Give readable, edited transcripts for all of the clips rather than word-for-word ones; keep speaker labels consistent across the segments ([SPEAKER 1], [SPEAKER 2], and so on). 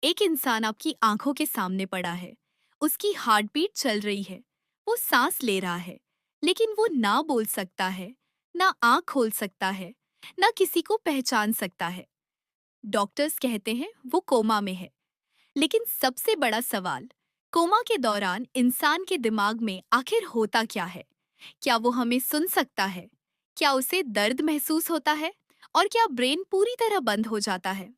[SPEAKER 1] एक इंसान आपकी आंखों के सामने पड़ा है। उसकी हार्ट बीट चल रही है। वो सांस ले रहा है, लेकिन वो ना बोल सकता है, ना आंख खोल सकता है, ना किसी को पहचान सकता है। डॉक्टर्स कहते हैं वो कोमा में है। लेकिन सबसे बड़ा सवाल, कोमा के दौरान इंसान के दिमाग में आखिर होता क्या है? क्या वो हमें सुन सकता है? क्या उसे दर्द महसूस होता है? और क्या ब्रेन पूरी तरह बंद हो जाता है?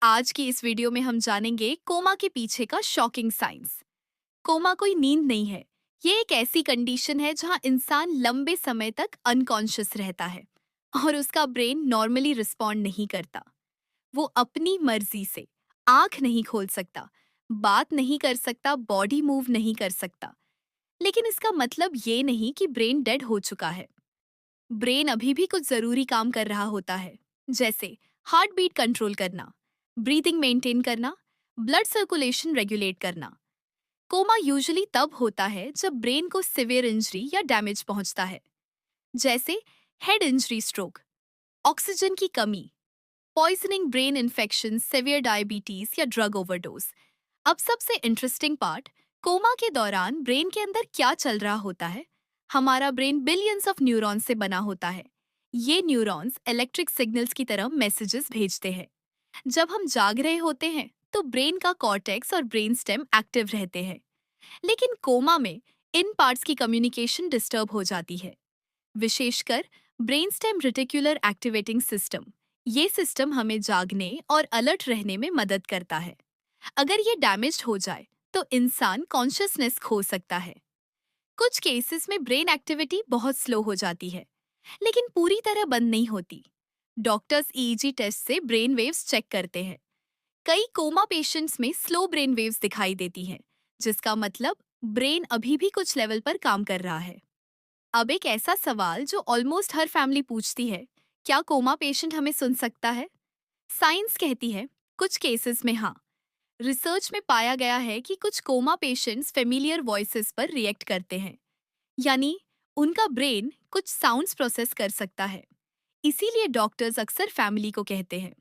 [SPEAKER 1] आज की इस वीडियो में हम जानेंगे कोमा के पीछे का शॉकिंग साइंस। कोमा कोई नींद नहीं है। ये एक ऐसी कंडीशन है जहां इंसान लंबे समय तक अनकॉन्शियस रहता है और उसका ब्रेन नॉर्मली रिस्पॉन्ड नहीं करता। वो अपनी मर्जी से आंख नहीं खोल सकता, बात नहीं कर सकता, बॉडी मूव नहीं कर सकता। लेकिन इसका मतलब ये नहीं कि ब्रेन डेड हो चुका है। ब्रेन अभी भी कुछ जरूरी काम कर रहा होता है, जैसे हार्ट बीट कंट्रोल करना, ब्रीदिंग मेंटेन करना, ब्लड सर्कुलेशन रेगुलेट करना। कोमा यूजुअली तब होता है जब ब्रेन को सिवियर इंजरी या डैमेज पहुंचता है, जैसे हेड इंजरी, स्ट्रोक, ऑक्सीजन की कमी, poisoning, brain infection, severe diabetes या ड्रग ओवरडोज। अब सबसे इंटरेस्टिंग पार्ट, कोमा के दौरान ब्रेन के अंदर क्या चल रहा होता है। हमारा ब्रेन बिलियंस ऑफ न्यूरॉन्स से बना होता है। ये न्यूरॉन्स इलेक्ट्रिक सिग्नल्स की तरह मैसेजेस भेजते हैं। जब हम जाग रहे होते हैं तो ब्रेन का कॉर्टेक्स और ब्रेन स्टेम एक्टिव रहते हैं। लेकिन कोमा में इन पार्ट्स की कम्युनिकेशन डिस्टर्ब हो जाती है, विशेषकर brain stem reticular activating system. ये सिस्टम हमें जागने और अलर्ट रहने में मदद करता है। अगर ये डैमेज हो जाए तो इंसान कॉन्शियसनेस खो सकता है। कुछ केसेस में ब्रेन एक्टिविटी बहुत स्लो हो जाती है, लेकिन पूरी तरह बंद नहीं होती। डॉक्टर्स ईईजी टेस्ट से ब्रेन वेव्स चेक करते हैं। कई कोमा पेशेंट्स में स्लो ब्रेन वेव्स दिखाई देती हैं, जिसका मतलब ब्रेन अभी भी कुछ लेवल पर काम कर रहा है। अब एक ऐसा सवाल जो ऑलमोस्ट हर फैमिली पूछती है, क्या कोमा पेशेंट हमें सुन सकता है? साइंस कहती है कुछ केसेस में हाँ। रिसर्च में पाया गया है कि कुछ कोमा पेशेंट्स फेमिलियर वॉइसेस पर रिएक्ट करते हैं, यानी उनका ब्रेन कुछ साउंड्स प्रोसेस कर सकता है। इसीलिए डॉक्टर्स अक्सर फैमिली को कहते हैं,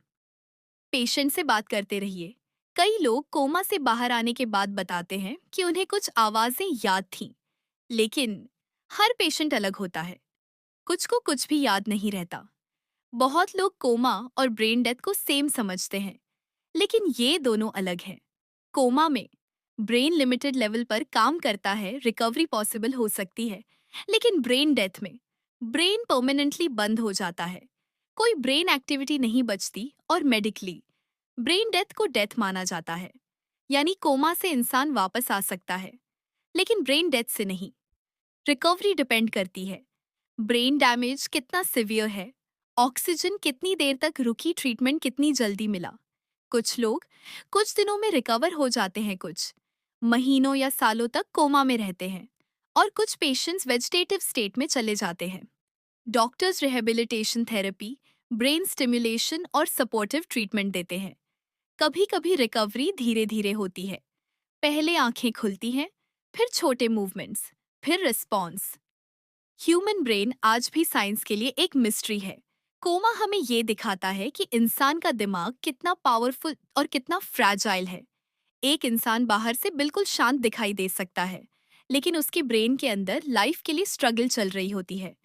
[SPEAKER 1] पेशेंट से बात करते रहिए। कई लोग कोमा से बाहर आने के बाद बताते हैं कि उन्हें कुछ आवाजें याद थीं, लेकिन हर पेशेंट अलग होता है। कुछ को कुछ भी याद नहीं रहता। बहुत लोग कोमा और ब्रेन डेथ को सेम समझते हैं, लेकिन ये दोनों अलग हैं। कोमा में ब्रेन लिमिटेड लेवल पर काम करता है, रिकवरी पॉसिबल हो सकती है। लेकिन ब्रेन डेथ में ब्रेन परमानेंटली बंद हो जाता है। कोई ब्रेन एक्टिविटी नहीं बचती और मेडिकली ब्रेन डेथ को डेथ माना जाता है। यानी कोमा से इंसान वापस आ सकता है, लेकिन ब्रेन डेथ से नहीं। रिकवरी डिपेंड करती है ब्रेन डैमेज कितना सिवियर है, ऑक्सीजन कितनी देर तक रुकी, ट्रीटमेंट कितनी जल्दी मिला। कुछ लोग कुछ दिनों में रिकवर हो जाते हैं, कुछ महीनों या सालों तक कोमा में रहते हैं, और कुछ पेशेंट्स वेजिटेटिव स्टेट में चले जाते हैं। Doctors rehabilitation therapy, brain stimulation और सपोर्टिव ट्रीटमेंट देते हैं। कभी कभी रिकवरी धीरे धीरे होती है। पहले आंखें खुलती हैं, फिर छोटे मूवमेंट्स, फिर रिस्पॉन्स। ह्यूमन ब्रेन आज भी साइंस के लिए एक मिस्ट्री है। कोमा हमें ये दिखाता है कि इंसान का दिमाग कितना पावरफुल और कितना फ्रैजाइल है। एक इंसान बाहर से बिल्कुल शांत दिखाई दे सकता है, लेकिन उसके ब्रेन के अंदर लाइफ के लिए स्ट्रगल चल रही होती है।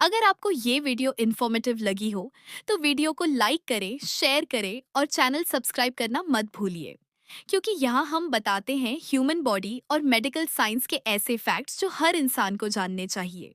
[SPEAKER 1] अगर आपको ये वीडियो इन्फॉर्मेटिव लगी हो तो वीडियो को लाइक करें, शेयर करें और चैनल सब्सक्राइब करना मत भूलिए, क्योंकि यहाँ हम बताते हैं ह्यूमन बॉडी और मेडिकल साइंस के ऐसे फैक्ट्स जो हर इंसान को जानने चाहिए।